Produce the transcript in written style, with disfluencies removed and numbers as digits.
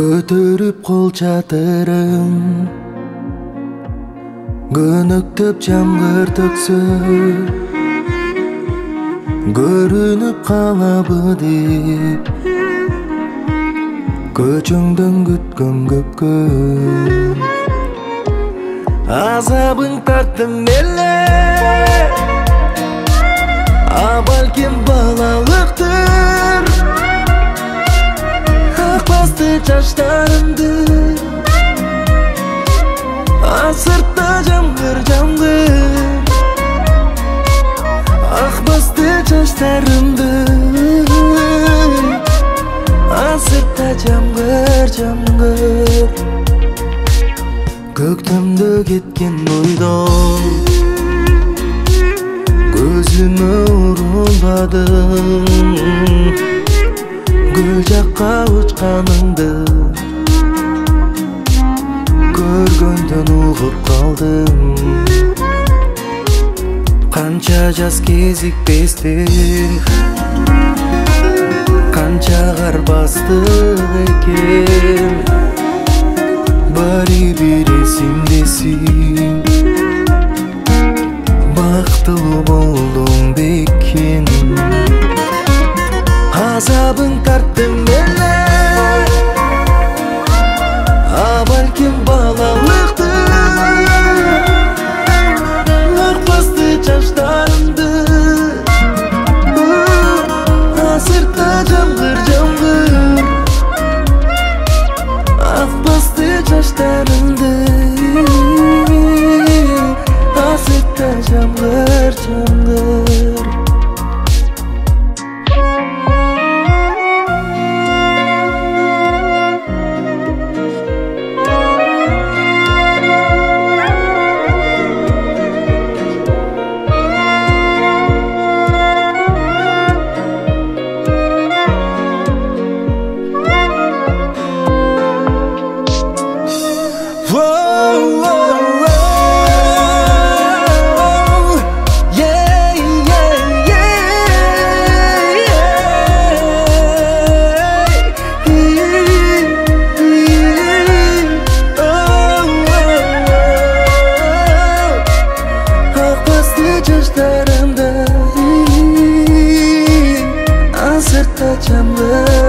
Көтөрүп кол чатырың көнөктөп жамгыр төксө көрүнүп калабы деп көчөңдөн күткөн көпкө азабың тарттым эле а балким балалыктыр акбасты чачтарымды асыртта жамгыр акбасты чачтарымды асыртта жамгыр көктөмдө кеткен бойдон көзүмө урулбадың гүл жакка учканыңды көргөндөн угуп калдым канча жаз кезикпестен канча кар бастык экен баары бир эсимдесиң бактылуу болдуң бекем азабың тарттым эле а балким балалыктыр акбасты чачтарымды асыртта жамгыр акбасты чачтарымды асыртта жамгыр çaclarımda asırta çamlar